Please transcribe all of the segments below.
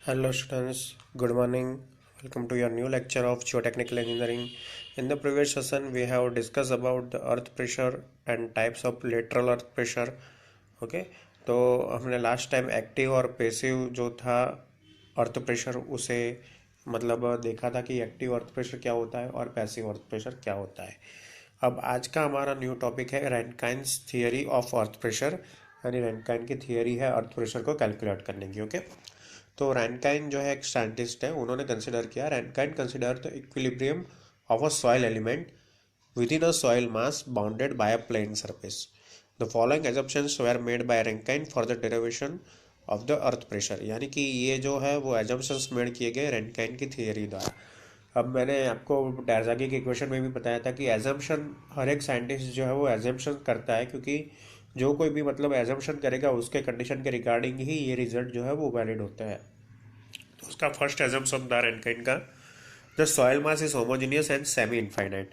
Hello students, good morning. Welcome to your new lecture of Geotechnical Engineering. In the previous session, we have discussed about the earth pressure and types of lateral earth pressure. Okay, तो हमने last time active और passive जो था earth pressure उसे मतलब देखा था कि एक्टिव अर्थ प्रेशर क्या होता है और पैसिव अर्थ प्रेशर क्या होता है। अब आज का हमारा न्यू टॉपिक है रैनकाइन्स थियरी ऑफ अर्थ प्रेशर, यानी रैनकाइन की थियरी है अर्थ प्रेशर को कैलकुलेट करने की। ओके, तो रैनकाइन जो है एक साइंटिस्ट है, उन्होंने कंसिडर किया, Rankine consider the equilibrium of a soil element within a soil mass bounded by a plane surface. The following assumptions were made by Rankine for the derivation of the earth pressure. यानी कि ये जो है वो assumptions made किए गए रैनकाइन की theory द्वारा। अब मैंने आपको डायरजागी के इक्वेशन में भी बताया था कि एजम्पशन हर एक साइंटिस्ट जो है वो एजम्पशन करता है, क्योंकि जो कोई भी मतलब एजम्पशन करेगा उसके कंडीशन के रिगार्डिंग ही ये रिजल्ट जो है वो वैलिड होता है। तो उसका फर्स्ट एजम्पशन था रैनकाइन का, the soil mass is homogeneous and semi infinite.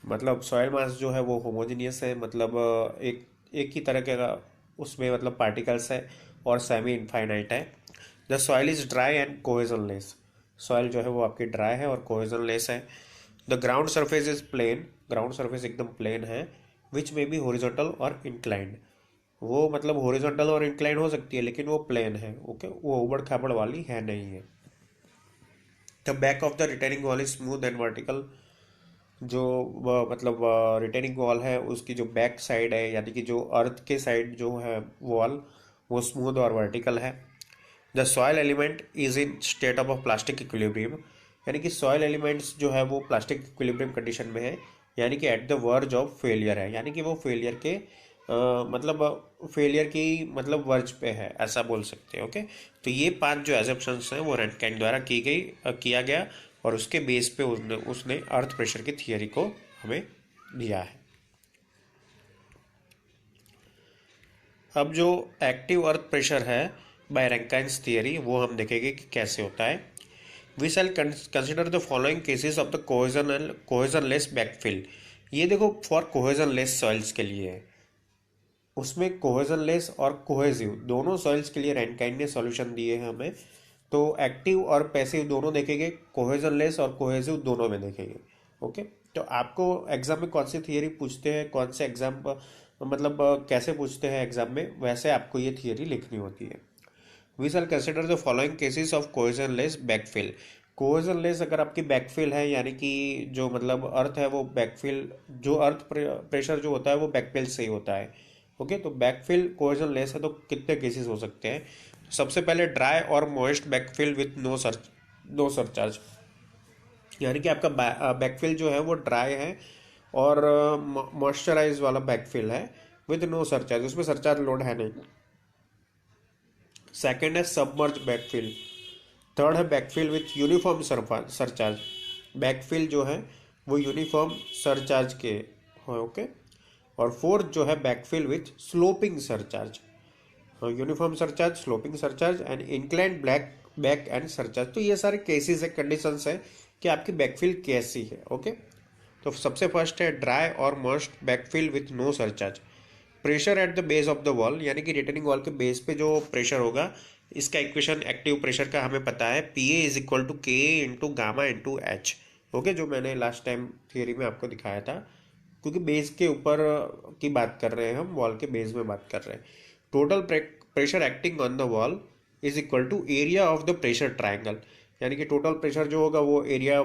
मतलब सॉइल मास जो है वो होमोजीनियस है, मतलब एक एक ही तरह के उसमें मतलब पार्टिकल्स है और सेमी इनफाइनाइट है। The soil is dry and cohesionless. Soil जो है वो आपकी ड्राई है और कोहेजनलेस है। The ground surface is plane. Ground surface एकदम प्लेन है। विच मे बी हॉरिजॉन्टल और इंक्लाइंड। वो मतलब हॉरिजॉन्टल और इंक्लाइंड हो सकती है लेकिन वो प्लेन है। ओके, वो उबड़ खाबड़ वाली है नहीं है। The back of the retaining wall is smooth and vertical. जो मतलब रिटेनिंग वॉल है उसकी जो बैक साइड है, यानी कि जो अर्थ के साइड जो है वॉल, वो स्मूथ और वर्टिकल है। The soil element is in state of plastic equilibrium. यानी कि सॉयल एलिमेंट्स जो है वो प्लास्टिक इक्विलिब्रियम कंडीशन में है, यानी कि at the verge of failure है, यानी कि वो फेलियर के मतलब फेलियर की मतलब वर्ज पे है, ऐसा बोल सकते हैं। ओके, तो ये 5 जो एजम्पशंस हैं वो रैनकाइन द्वारा किया गया और उसके बेस पे उसने उसने अर्थ प्रेशर की थियरी को हमें दिया है। अब जो एक्टिव अर्थ प्रेशर है बाय रैनकाइन्स थियरी वो हम देखेंगे कि कैसे होता है। We shall consider the following cases of the cohesionless backfill. ये देखो फॉर कोहेजनलेस सॉइल्स के लिए है, उसमें कोहेजनलेस और कोहेसिव दोनों सॉइल्स के लिए रैनकाइन ने सॉल्यूशन दिए हैं हमें। तो एक्टिव और पैसिव दोनों देखेंगे, कोहेजनलेस और कोहेसिव दोनों में देखेंगे। ओके, तो आपको एग्जाम में कौन सी थियरी पूछते हैं, कौन से एग्जाम मतलब कैसे पूछते हैं एग्जाम में, वैसे आपको ये थियरी लिखनी होती है। We shall consider the following cases of cohesionless backfill. Cohesionless अगर आपकी बैकफिल है, यानी कि जो मतलब अर्थ है वो बैकफिल, जो अर्थ प्रेशर जो होता है वो बैकफिल से ही होता है। ओके, तो बैकफिल कोहेजनलेस है तो कितने केसेस हो सकते हैं। सबसे पहले ड्राई और moist backfill with no surcharge. यानी कि आपका बैकफिल जो है वो ड्राई है और मॉइस्चराइज वाला बैकफिल है विद नो सरचार्ज, उसमें सरचार्ज लोड है नहीं। सेकेंड है सबमर्ज बैकफिल। थर्ड है backfill with uniform surcharge. Backfill जो है वो यूनिफॉर्म सरचार्ज के है। ओके, और फोर्थ जो है backfill with sloping surcharge. Uniform surcharge, sloping surcharge and inclined black back and surcharge. तो ये सारे केसेस है, कंडीशंस है कि आपकी बैकफिल कैसी है। ओके, तो सबसे फर्स्ट है ड्राई और moist backfill with no surcharge. Pressure at the base of the wall, यानी कि रिटेनिंग वॉल के बेस पे जो प्रेशर होगा, इसका इक्वेशन एक्टिव प्रेशर का हमें पता है, P A is equal to K into gamma into H. Okay, जो मैंने लास्ट टाइम थियरी में आपको दिखाया था, क्योंकि बेस के ऊपर की बात कर रहे हैं हम, वॉल के बेस में बात कर रहे हैं। Total pressure acting on the wall is equal to area of the pressure triangle. यानी कि टोटल प्रेशर जो होगा वो एरिया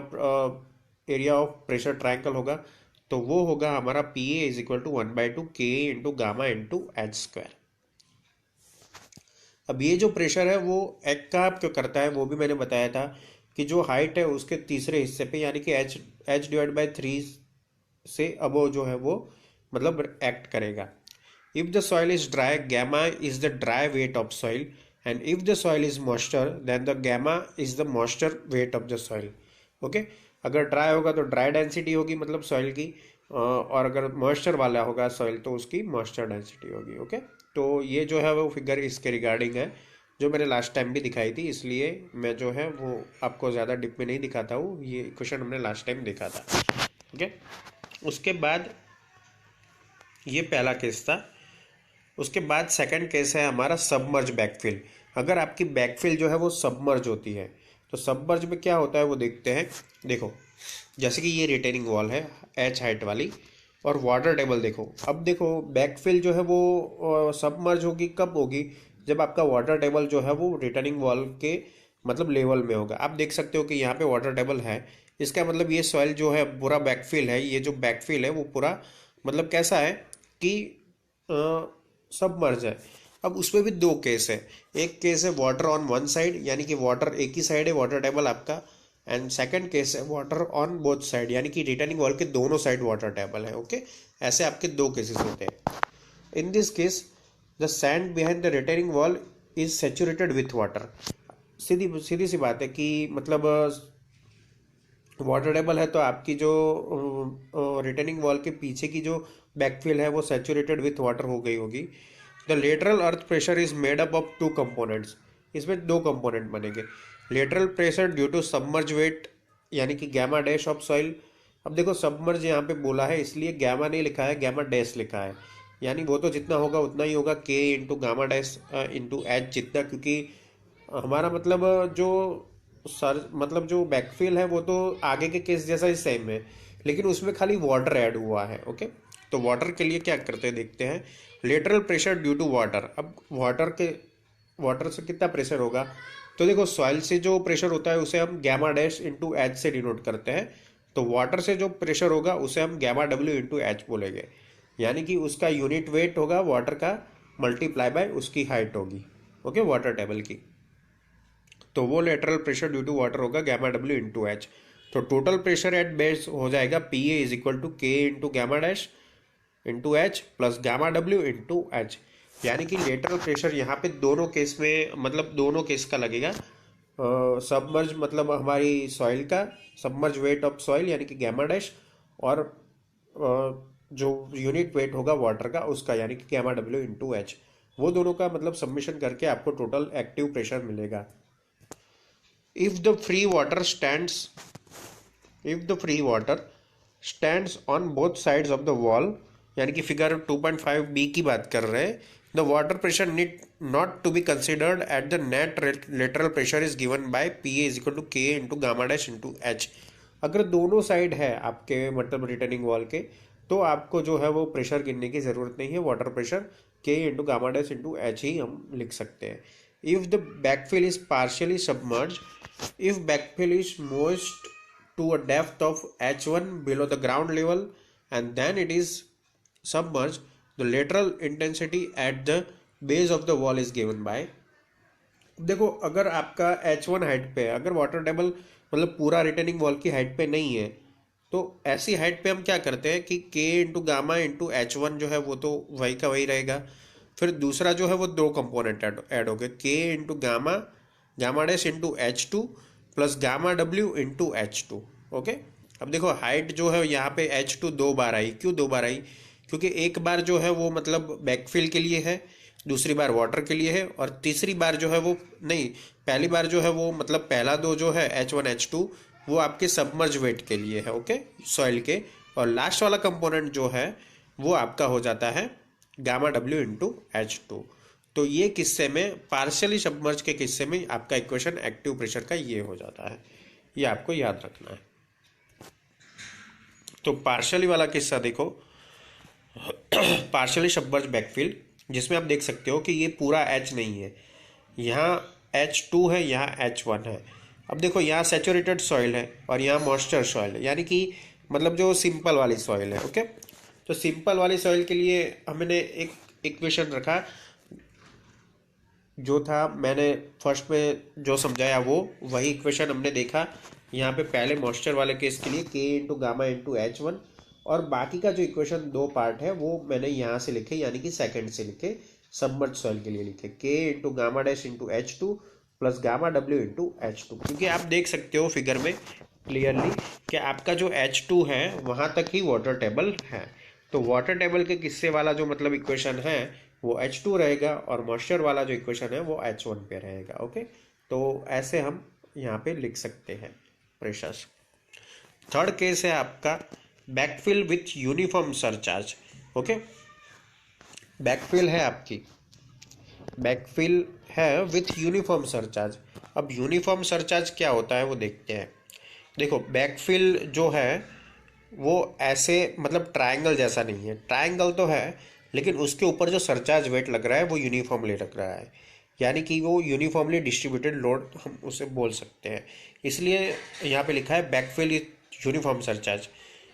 ऑफ प्रेशर ट्राइंगल होगा, तो वो होगा हमारा P A is equal to 1/2 K into gamma into H square. अब ये जो प्रेशर है वो एक्ट का क्यों करता है वो भी मैंने बताया था कि जो हाइट है उसके तीसरे हिस्से पे, यानी कि एच डिवाइड बाई 3 से अबो जो है वो मतलब एक्ट करेगा। If the soil is dry, gamma is the dry weight of soil, and if the soil is moisture then the gamma is the moisture weight of the soil. Okay, अगर dry होगा तो dry density होगी मतलब soil की, और अगर moisture वाला होगा सॉइल तो उसकी मॉइस्चर डेंसिटी होगी। ओके, तो ये जो है वो फिगर इसके रिगार्डिंग है, जो मैंने लास्ट टाइम भी दिखाई थी, इसलिए मैं जो है वो आपको ज़्यादा डिप में नहीं दिखाता हूँ, ये क्वेश्चन हमने लास्ट टाइम देखा था। ओके, उसके बाद ये पहला केस था। उसके बाद सेकंड केस है हमारा सबमर्ज बैकफिल। अगर आपकी बैकफिल जो है वो सबमर्ज होती है, तो सबमर्ज में क्या होता है वो देखते हैं। देखो जैसे कि ये रिटेनिंग वॉल है एच हाइट वाली, और वाटर टेबल देखो। अब देखो बैकफिल जो है वो सबमर्ज होगी कब होगी, जब आपका वाटर टेबल जो है वो रिटर्निंग वॉल के मतलब लेवल में होगा। आप देख सकते हो कि यहाँ पे वाटर टेबल है, इसका मतलब ये सॉइल जो है पूरा बैकफिल है, ये जो बैकफिल है वो पूरा मतलब कैसा है कि सबमर्ज है। अब उसमें भी दो केस है, एक केस है वाटर ऑन वन साइड, यानी कि वाटर एक ही साइड है वाटर टेबल आपका, एंड सेकंड केस है वाटर ऑन बोथ साइड, यानी कि रिटर्निंग वॉल के दोनों साइड वाटर टेबल है। ओके, ऐसे आपके दो केसेस होते हैं। In this case the sand behind the retaining wall is saturated with water. सीधी सीधी सी बात है कि मतलब वाटर टेबल है तो आपकी जो रिटेनिंग वॉल के पीछे की जो बैकफिल है वो सेचुरेटेड विथ वाटर हो गई होगी। The lateral earth pressure is made up of two components, इसमें दो कंपोनेंट बनेंगे। Lateral pressure due to submerge weight, यानी कि गैमा डैश ऑफ सॉइल। अब देखो सबमर्ज यहाँ पे बोला है इसलिए गैमा नहीं लिखा है, गैमा डैश लिखा है, यानी वो तो जितना होगा उतना ही होगा, के into gamma dash into H जितना, क्योंकि हमारा मतलब जो सर मतलब जो बैकफिल है वो तो आगे के केस जैसा ही सेम है, लेकिन उसमें खाली वाटर ऐड हुआ है। ओके, तो वाटर के लिए क्या करते हैं देखते हैं। Lateral pressure due to water. अब वाटर से कितना प्रेशर होगा, तो देखो सॉइल से जो प्रेशर होता है उसे हम गैमा डैश इंटू एच से डिनोट करते हैं, तो वाटर से जो प्रेशर होगा उसे हम गैमा डब्ल्यू इंटू एच बोलेंगे, यानी कि उसका यूनिट वेट होगा वाटर का मल्टीप्लाई बाय उसकी हाइट होगी। ओके, वाटर टेबल की, तो वो lateral pressure due to water होगा गैमा डब्ल्यू इंटू एच। तो टोटल प्रेशर एट बेस हो जाएगा P A is equal to K into gamma dash into H plus gamma W into H, यानी कि lateral pressure यहाँ पे दोनों case में मतलब दोनों केस का लगेगा। सबमर्ज मतलब हमारी सॉइल का सबमर्ज वेट ऑफ सॉइल यानी कि गैमा डैश, और जो यूनिट वेट होगा वाटर का उसका यानी कि गैमा डब्ल्यू इंटू एच, वो दोनों का मतलब सबमिशन करके आपको टोटल एक्टिव प्रेशर मिलेगा। if the free water stands if the free water stands on both sides of the wall, यानी कि फिगर 2.5 बी की बात कर रहे हैं, the water pressure need not to be considered at the net lateral pressure is given by P A is equal to K into gamma dash into H. अगर दोनों side है आपके मतलब रिटर्निंग वॉल के, तो आपको जो है वो प्रेशर गिनने की ज़रूरत नहीं है, water pressure K into gamma dash into H ही हम लिख सकते हैं। If the backfill is partially submerge, if backfill is moist to a depth of h1 below the ground level and then it is submerged, the lateral intensity at the base of the wall is given by। देखो अगर आपका h1 height पे है, अगर water table मतलब पूरा returning wall की height पे नहीं है, तो ऐसी हाइट पे हम क्या करते हैं कि k into gamma into H one जो है वो तो वही का वही रहेगा। फिर दूसरा जो है वो दो कंपोनेंट ऐड हो गए, k into gamma gamma dash into H two plus gamma W into H two. Okay, अब देखो हाइट जो है यहाँ पे एच टू दो बार आई, क्यों दो बार आई, क्योंकि एक बार जो है वो मतलब बैकफिल के लिए है, दूसरी बार वाटर के लिए है, और तीसरी बार जो है वो नहीं, पहली बार जो है वो मतलब पहला दो जो है एच वन एच टू वो आपके सबमर्ज वेट के लिए है। ओके, सॉइल के, और लास्ट वाला कंपोनेंट जो है वो आपका हो जाता है gamma W into H two. तो ये किस्से में पार्शियली सबमर्ज के किस्से में आपका इक्वेशन एक्टिव प्रेशर का ये हो जाता है, ये आपको याद रखना है। तो पार्शियली वाला किस्सा देखो, पार्शियली सबमर्ज बैकफिल, जिसमें आप देख सकते हो कि ये पूरा एच नहीं है, यहाँ H2 है, यहाँ H1 है। अब देखो यहाँ सेचुरेटेड सॉइल है और यहाँ मॉइस्चर सॉइल है, यानी कि मतलब जो सिंपल वाली सॉइल है। ओके, तो सिंपल वाली सॉइल के लिए हमने एक इक्वेशन रखा, जो था मैंने फर्स्ट में जो समझाया वो वही इक्वेशन हमने देखा यहाँ पे पहले मॉइस्चर वाले केस के लिए, के into gamma into H one, और बाकी का जो इक्वेशन दो पार्ट है वो मैंने यहाँ से लिखे, यानी कि सेकंड से लिखे, सबमर्ज सॉइल के लिए लिखे के into gamma dash into H two plus gamma W into H two, क्योंकि आप देख सकते हो फिगर में क्लियरली कि आपका जो एच टू है वहाँ तक ही वाटर टेबल है। तो वाटर टेबल के किस्से वाला जो मतलब इक्वेशन है वो H2 रहेगा, और मॉइस्चर वाला जो इक्वेशन है वो H1 पे रहेगा। ओके, तो ऐसे हम यहाँ पे लिख सकते हैं प्रेशर्स। थर्ड केस है आपका backfill with uniform surcharge. Okay, backfill है आपकी, बैकफिल है विथ यूनिफॉर्म सरचार्ज। अब यूनिफॉर्म सरचार्ज क्या होता है वो देखते हैं। देखो बैकफिल जो है वो ऐसे मतलब ट्रायंगल जैसा नहीं है, ट्रायंगल तो है लेकिन उसके ऊपर जो सरचार्ज वेट लग रहा है वो यूनिफॉर्मली लग रहा है, यानी कि वो यूनिफॉर्मली डिस्ट्रीब्यूटेड लोड हम उसे बोल सकते हैं। इसलिए यहाँ पे लिखा है backfill is uniform surcharge.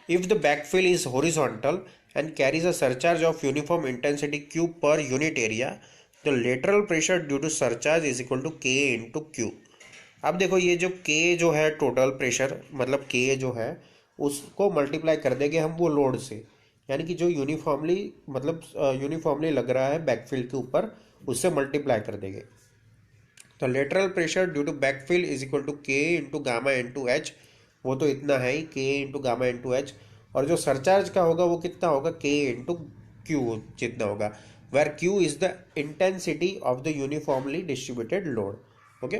If the backfill is horizontal and carries a surcharge of uniform intensity Q per unit area, the lateral pressure due to surcharge is equal to K into Q. अब देखो ये जो के जो है total pressure मतलब के जो है उसको मल्टीप्लाई कर देंगे हम वो लोड से, यानी कि जो यूनिफॉर्मली मतलब यूनिफॉर्मली लग रहा है बैकफिल के ऊपर उससे मल्टीप्लाई कर देंगे। तो lateral pressure due to backfill is equal to K into gamma into H, वो तो इतना है ही के इंटू गामा इंटू एच, और जो सरचार्ज का होगा वो कितना होगा के इंटू क्यू जितना होगा, where Q is the intensity of the uniformly distributed load. Okay,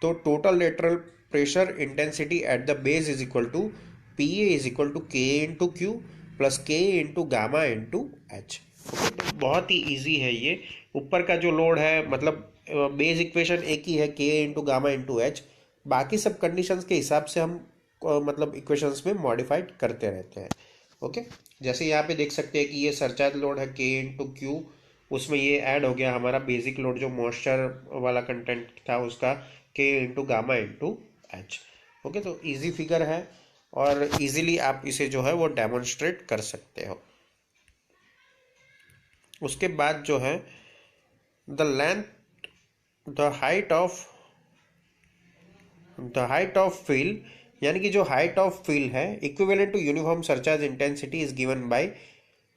तो total lateral pressure intensity at the base is equal to P A is equal to K into Q plus K into gamma into H. तो बहुत ही easy है ये। ऊपर का जो load है मतलब बेस इक्वेशन एक ही है के इंटू गामा इंटू एच, बाकी सब कंडीशंस के हिसाब से हम मतलब इक्वेशंस में मॉडिफाइड करते रहते हैं। ओके, जैसे यहाँ पे देख सकते हैं कि ये सरचार्ज लोड है के इंटू क्यू, उसमें ये ऐड हो गया हमारा बेसिक लोड जो मॉइस्चर वाला कंटेंट था उसका के into gamma into H. Okay, तो इजी फिगर है और इजीली आप इसे जो है वो डेमोन्स्ट्रेट कर सकते हो। उसके बाद जो है the length the height of fill, यानी कि जो हाइट ऑफ फिल है equivalent to uniform surcharge intensity is given by.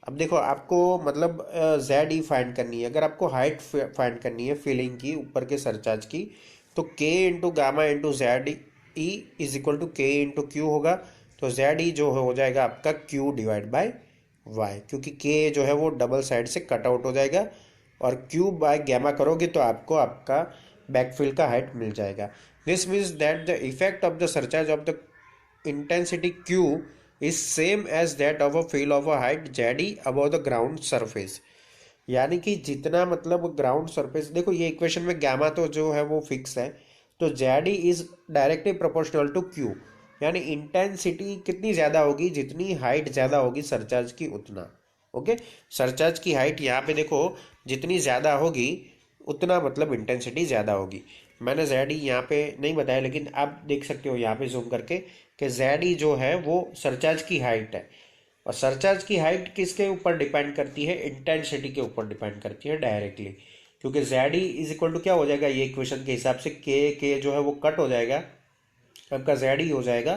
अब देखो आपको मतलब जेड ई फाइंड करनी है, अगर आपको हाइट फाइंड करनी है फिलिंग की ऊपर के सरचार्ज की, तो K into gamma into Z E is equal to K into Q होगा। तो जेड ई जो हो जाएगा आपका क्यू डिवाइड बाय वाई, क्योंकि के जो है वो डबल साइड से कट आउट हो जाएगा और क्यू बाय गैमा करोगे तो आपको आपका बैकफिल का हाइट मिल जाएगा। This means that the effect of the surcharge of the intensity Q is same as that of a fill of a height ZD above the ground surface। यानी कि जितना मतलब ग्राउंड सरफेस, देखो ये equation में gamma तो जो है वो फिक्स है, तो ZD is directly proportional to Q, यानी इंटेंसिटी कितनी ज़्यादा होगी जितनी हाइट ज़्यादा होगी सरचार्ज की उतना। ओके, सरचार्ज की हाइट यहाँ पे देखो जितनी ज़्यादा होगी उतना मतलब इंटेंसिटी ज़्यादा होगी। मैंने जेड ई यहाँ पे नहीं बताया लेकिन आप देख सकते हो यहाँ पे जूम करके कि जेड ई जो है वो सरचार्ज की हाइट है, और सरचार्ज की हाइट किसके ऊपर डिपेंड करती है, इंटेंसिटी के ऊपर डिपेंड करती है डायरेक्टली, क्योंकि Z E is equal to क्या हो जाएगा ये इक्वेशन के हिसाब से के जो है वो कट हो जाएगा, आपका जेड ई हो जाएगा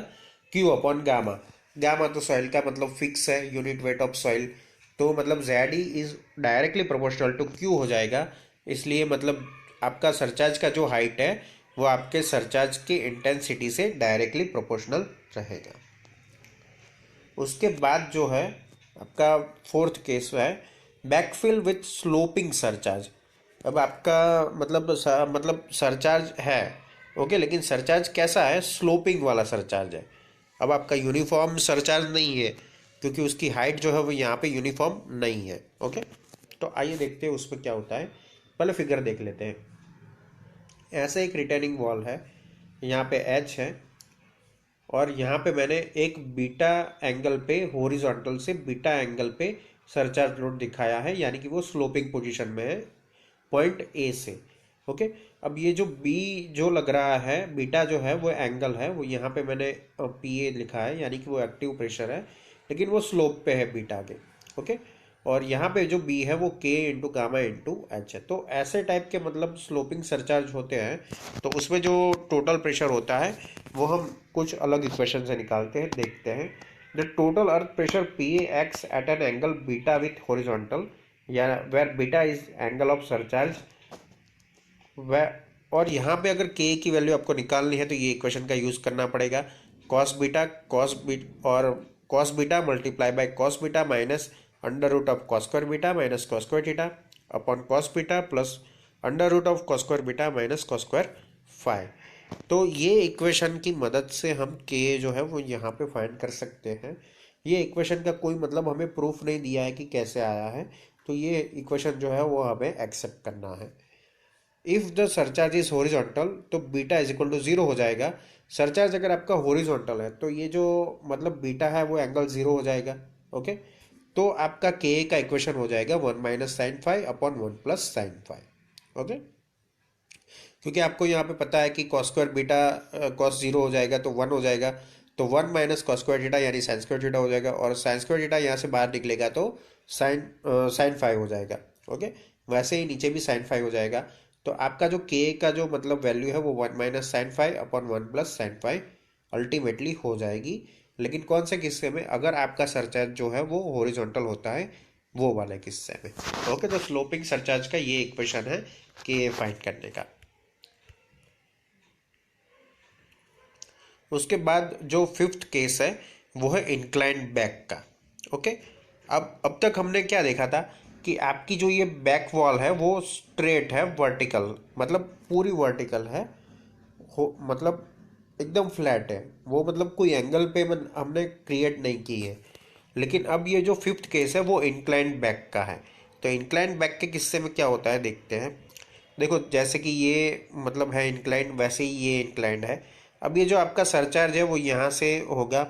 क्यू अपॉन गामा। गामा तो सॉइल का मतलब फिक्स है यूनिट वेट ऑफ सॉइल, तो मतलब Z E is directly proportional to Q हो जाएगा। इसलिए मतलब आपका सरचार्ज का जो हाइट है वो आपके सरचार्ज की इंटेंसिटी से डायरेक्टली प्रोपोर्शनल रहेगा। उसके बाद जो है आपका फोर्थ केस है बैकफिल विथ स्लोपिंग सरचार्ज। अब आपका मतलब सरचार्ज है ओके, लेकिन सरचार्ज कैसा है, स्लोपिंग वाला सरचार्ज है। अब आपका यूनिफॉर्म सरचार्ज नहीं है क्योंकि उसकी हाइट जो है वो यहाँ पे यूनिफॉर्म नहीं है। ओके, तो आइए देखते हैं उसमें क्या होता है। पहले फिगर देख लेते हैं। ऐसे एक रिटर्निंग वॉल है, यहाँ पे एच है और यहाँ पे मैंने एक बीटा एंगल पे हॉरिजॉन्टल से बीटा एंगल पे सरचार्ज लोड दिखाया है, यानी कि वो स्लोपिंग पोजीशन में है पॉइंट ए से। ओके, अब ये जो बी जो लग रहा है बीटा जो है वो एंगल है, वो यहाँ पे मैंने पी ए लिखा है, यानी कि वो एक्टिव प्रेशर है लेकिन वो स्लोप पे है बीटा के। ओके, और यहाँ पे जो बी है वो के इंटू गामा इंटू एच है। तो ऐसे टाइप के मतलब स्लोपिंग सरचार्ज होते हैं, तो उसमें जो टोटल प्रेशर होता है वो हम कुछ अलग इक्वेशन से निकालते हैं, देखते हैं। The total earth pressure P X at an angle beta with horizontal, या where beta is angle of surcharge और यहाँ पे अगर के की वैल्यू आपको निकालनी है तो ये इक्वेशन का यूज़ करना पड़ेगा। Cos beta multiply by cos beta minus under root of cos square beta minus cos square theta upon cos beta plus under root of cos square beta minus cos square phi. तो ये equation की मदद से हम के जो है वो यहाँ पे फाइंड कर सकते हैं। ये इक्वेशन का कोई मतलब हमें प्रूफ नहीं दिया है कि कैसे आया है, तो ये इक्वेशन जो है वो हमें एक्सेप्ट करना है। If the surcharge is horizontal तो beta is equal to zero हो जाएगा। सरचार्ज अगर आपका हॉरिजॉन्टल है तो ये जो मतलब बीटा है वो एंगल जीरो हो जाएगा। ओके, तो आपका के का इक्वेशन हो जाएगा 1 - sin φ/1 + sin φ। ओके, क्योंकि आपको यहाँ पे पता है कि cos square beta cos zero हो जाएगा तो 1 हो जाएगा, तो 1 - cos स्क्वायर थीटा यानी साइन स्क्वायर थीटा हो जाएगा, और साइन स्क्वायर थीटा यहाँ से बाहर निकलेगा तो साइन फाइव हो जाएगा। ओके, वैसे ही नीचे भी साइन फाइव हो जाएगा। तो आपका जो के का जो मतलब वैल्यू है वो 1 - sin φ/1 + sin φ अल्टीमेटली हो जाएगी। लेकिन कौन से किस्से में? अगर आपका सरचार्ज जो है वो हॉरिजॉन्टल होता है, वो वाले किस्से में। ओके, तो स्लोपिंग सरचार्ज का ये इक्वेशन है कि फाइंड करने का। उसके बाद जो फिफ्थ केस है वो है इंक्लाइंड बैक का। ओके, अब तक हमने क्या देखा था कि आपकी जो ये बैक वॉल है वो स्ट्रेट है, वर्टिकल, मतलब पूरी वर्टिकल है, हो मतलब एकदम फ्लैट है वो, मतलब कोई एंगल पे हमने क्रिएट नहीं की है। लेकिन अब ये जो फिफ्थ केस है वो इंक्लाइंड बैक का है। तो इंक्लाइंड बैक के किस्से में क्या होता है देखते हैं। देखो, जैसे कि ये मतलब है इंक्लाइंड, वैसे ही ये इंक्लाइंड है। अब ये जो आपका सरचार्ज है वो यहाँ से होगा,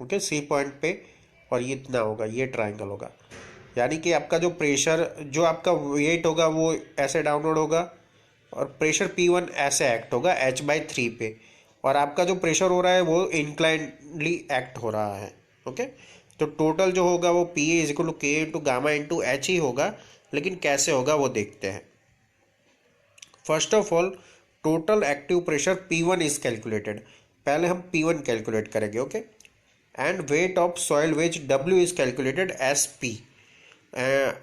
ओके, सी पॉइंट पे, और ये इतना होगा, ये ट्राइंगल होगा। यानी कि आपका जो प्रेशर, जो आपका वेट होगा वो ऐसे डाउनवर्ड होगा, और प्रेशर P1 ऐसे एक्ट होगा h/3 पे, और आपका जो प्रेशर हो रहा है वो इंक्लाइंडली एक्ट हो रहा है। ओके, तो टोटल जो होगा वो PA = K × गामा × H ही होगा। लेकिन कैसे होगा वो देखते हैं। First of all, total active pressure P1 is calculated. पहले हम P1 कैलकुलेट करेंगे। Okay, and weight of soil wedge W is calculated as P।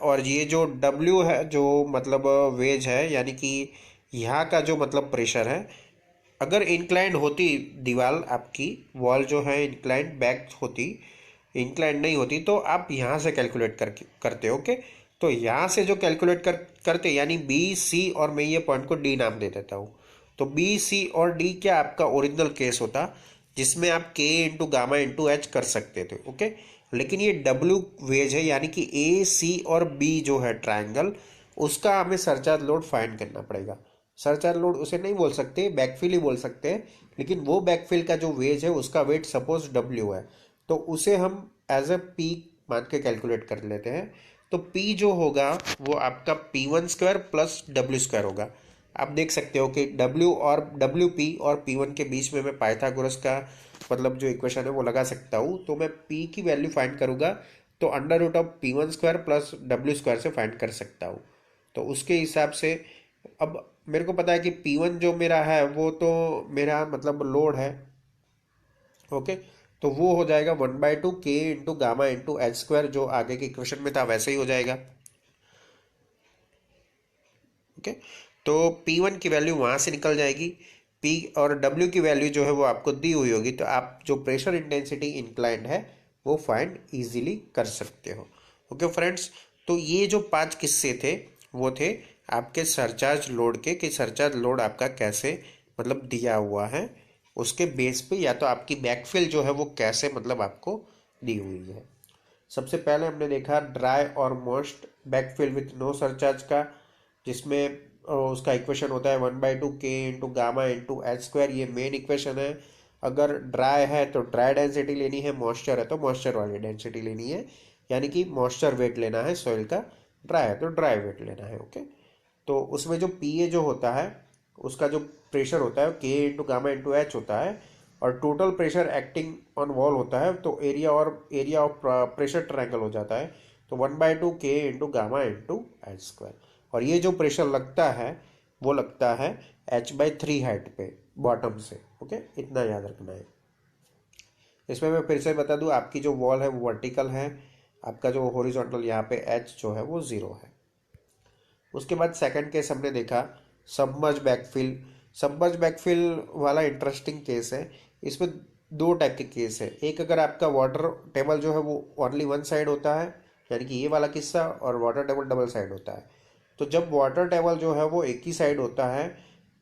और ये जो W है, जो मतलब वेज है, यानी कि यहाँ का जो मतलब प्रेशर है, अगर इंक्लाइंड होती दीवार, आपकी वॉल जो है इंक्लाइंड बैक होती, इंक्लाइंड नहीं होती, तो आप यहाँ से कैलकुलेट करते। ओके, तो यहाँ से जो कैलकुलेट करते, यानी B, C, और मैं ये पॉइंट को D नाम दे देता हूँ। तो B, C और D क्या आपका ओरिजिनल केस होता, जिसमें आप K × गामा × H कर सकते थे। ओके, लेकिन ये W वेज है, यानी कि A, C और B जो है ट्राइंगल, उसका हमें सरचार्ज लोड फाइंड करना पड़ेगा। सरचार्ज लोड उसे नहीं बोल सकते, बैकफिल ही बोल सकते हैं। लेकिन वो बैकफिल का जो वेज है उसका वेट सपोज W है, तो उसे हम एज ए P मान के कैलकुलेट कर लेते हैं। तो P जो होगा वो आपका P1² + W² होगा। आप देख सकते हो कि W और WP और P1 के बीच में मैं पाइथागोरस का मतलब जो इक्वेशन है वो लगा सकता हूँ। तो मैं P की वैल्यू फाइंड करूँगा तो √P1² + W² से फाइंड कर सकता हूँ। तो उसके हिसाब से अब मेरे को पता है कि P1 जो मेरा है वो तो मेरा मतलब लोड है। ओके, तो वो हो जाएगा 1/2 K × गामा × H², जो आगे के इक्वेशन में था वैसे ही हो जाएगा। ओके, तो P1 की वैल्यू वहाँ से निकल जाएगी। P और W की वैल्यू जो है वो आपको दी हुई होगी, तो आप जो प्रेशर इंटेंसिटी इंक्लाइंड है वो फाइंड इजीली कर सकते हो। ओके फ्रेंड्स, तो ये जो 5 किस्से थे वो थे आपके सरचार्ज लोड के, कि सरचार्ज लोड आपका कैसे मतलब दिया हुआ है, उसके बेस पे, या तो आपकी बैकफिल जो है वो कैसे मतलब आपको दी हुई है। सबसे पहले हमने देखा ड्राई और moist backfill with no surcharge का, जिसमें उसका इक्वेशन होता है 1/2 K × गामा × H²। ये मेन इक्वेशन है। अगर ड्राई है तो ड्राई डेंसिटी लेनी है, मॉइस्चर है तो मॉइस्चर वाली डेंसिटी लेनी है, यानी कि मॉइस्चर वेट लेना है सॉइल का, ड्राई है तो ड्राई वेट लेना है। ओके, तो उसमें जो PA जो होता है उसका जो प्रेशर होता है K × गामा × H होता है, और total pressure acting on wall होता है, तो एरिया ऑफ प्रेशर ट्रायंगल हो जाता है। तो 1/2 K × गामा × H²। और ये जो प्रेशर लगता है वो लगता है h/3 हाइट पे बॉटम से। ओके, इतना याद रखना है। इसमें मैं फिर से बता दूं, आपकी जो वॉल है वो वर्टिकल है, आपका जो हॉरिजॉन्टल यहाँ पे H जो है वो 0 है। उसके बाद सेकंड केस हमने देखा सबमर्ज बैकफिल। सबमर्ज बैकफिल वाला इंटरेस्टिंग केस है। इसमें 2 टाइप के केस है। एक, अगर आपका वाटर टेबल जो है वो ओनली वन साइड होता है, यानी कि ये वाला किस्सा, और वाटर टेबल डबल साइड होता है। तो जब वाटर टेबल जो है वो एक ही साइड होता है,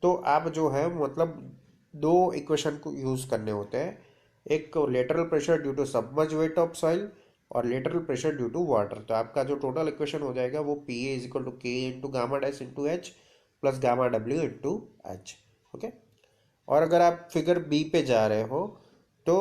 तो आप जो है मतलब 2 इक्वेशन को यूज़ करने होते हैं। एक, lateral pressure due to submerge weight of soil, और lateral pressure due to water. तो आपका जो टोटल इक्वेशन हो जाएगा वो P A is equal to K into gamma dash into H plus gamma W into H. Okay. और अगर आप फिगर बी पे जा रहे हो तो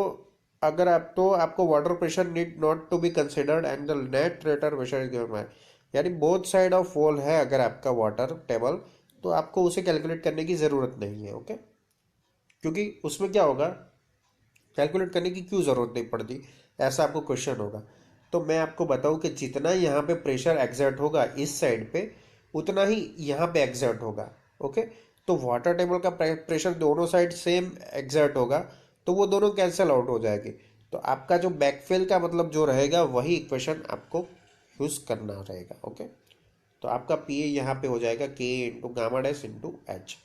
अगर आप तो आपको water pressure need not to be considered and the net lateral pressure is given by, यानी बोथ साइड ऑफ वॉल है अगर आपका वाटर टेबल, तो आपको उसे कैलकुलेट करने की ज़रूरत नहीं है। ओके। क्योंकि उसमें क्या होगा, कैलकुलेट करने की क्यों ज़रूरत नहीं पड़ती, ऐसा आपको क्वेश्चन होगा। तो मैं आपको बताऊं कि जितना यहाँ पे प्रेशर एग्जर्ट होगा इस साइड पे, उतना ही यहाँ पे एग्जर्ट होगा। ओके। तो वाटर टेबल का प्रेशर दोनों साइड सेम एग्जर्ट होगा, तो वो दोनों कैंसिल आउट हो जाएगी। तो आपका जो बैकफिल का मतलब जो रहेगा वही इक्वेशन आपको यूज़ करना रहेगा। ओके। तो आपका पी ए यहाँ पे हो जाएगा के into gamma dash into H.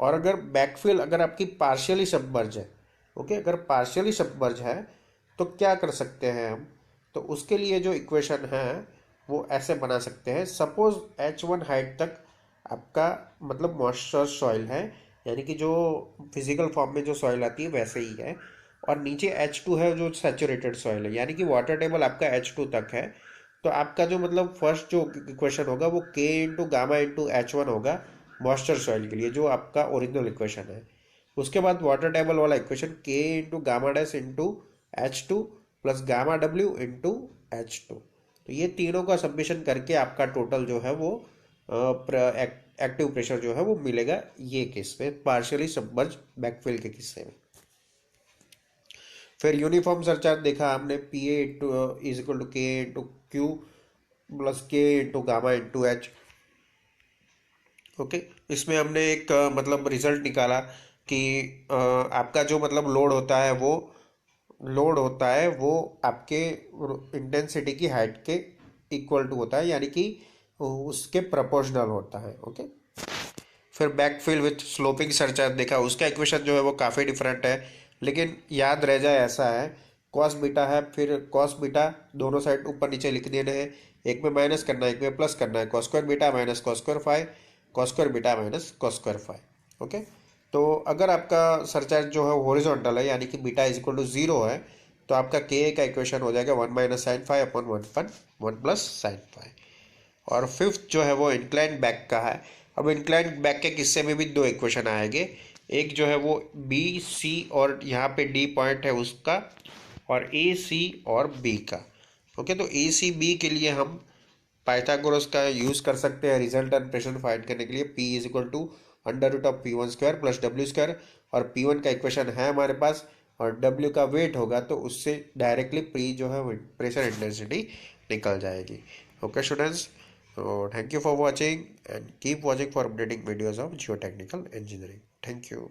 और अगर बैकफिल अगर आपकी पार्शियली सबमर्ज है, ओके, अगर पार्शियली सबमर्ज है तो क्या कर सकते हैं हम, तो उसके लिए जो इक्वेशन है वो ऐसे बना सकते हैं। सपोज H1 हाइट तक आपका मतलब मॉइस्चर सॉइल है, यानी कि जो फिजिकल फॉर्म में जो सॉइल आती है वैसे ही है, और नीचे H2 है जो सैचुरेटेड सॉइल है, यानी कि वाटर टेबल आपका H2 तक है। तो आपका जो मतलब फर्स्ट जो इक्वेशन होगा वो K into gamma into H1 होगा मॉइस्चर सॉइल के लिए, जो आपका ओरिजिनल इक्वेशन है। उसके बाद वाटर टेबल वाला इक्वेशन के into gamma dash into H2 plus gamma W into H2। तो ये तीनों का सबमिशन करके आपका टोटल जो है वो एक्टिव प्रेशर जो है वो मिलेगा ये केस में, पार्शियली सबमर्ज बैकफिल के किस्से में। फिर यूनिफॉर्म सरचार्ज देखा हमने, P A into is equal to K into Q plus K into gamma into H. Okay. इसमें हमने एक मतलब रिजल्ट निकाला कि आपका जो मतलब लोड होता है वो आपके इंटेंसिटी की हाइट के इक्वल टू होता है, यानी कि उसके प्रोपोर्शनल होता है। ओके। फिर बैकफिल विथ स्लोपिंग सरचार्ज देखा, उसका इक्वेशन जो है वो काफ़ी डिफरेंट है, लेकिन याद रह जाए ऐसा है, कॉस बीटा है, फिर कॉस बीटा दोनों साइड ऊपर नीचे लिख देने हैं, एक में माइनस करना है एक में प्लस करना है, cos square beta minus cos square five, cos square beta minus cos square five. Okay. तो अगर आपका सरचार्ज जो है हॉरिजॉन्टल है, यानी कि beta is equal to zero है, तो आपका के का इक्वेशन हो जाएगा one minus sine five upon one plus sine five. और फिफ्थ जो है वो इंक्लाइंड बैक का है। अब इंक्लाइंड बैक के किस्से में भी दो इक्वेशन आएंगे, एक जो है वो बी सी और यहाँ पे डी पॉइंट है उसका, और ए सी और बी का। ओके। तो ए सी बी के लिए हम पाइथागोरस का यूज़ कर सकते हैं रिजल्ट एंड प्रेशर फाइंड करने के लिए। P is equal to under root of P one square plus W square, और पी वन का इक्वेशन है हमारे पास, और डब्ल्यू का वेट होगा, तो उससे डायरेक्टली पी जो है प्रेशर इंटेंसिटी निकल जाएगी। Okay students, thank you for watching and keep watching for updating videos of geotechnical engineering. Thank you.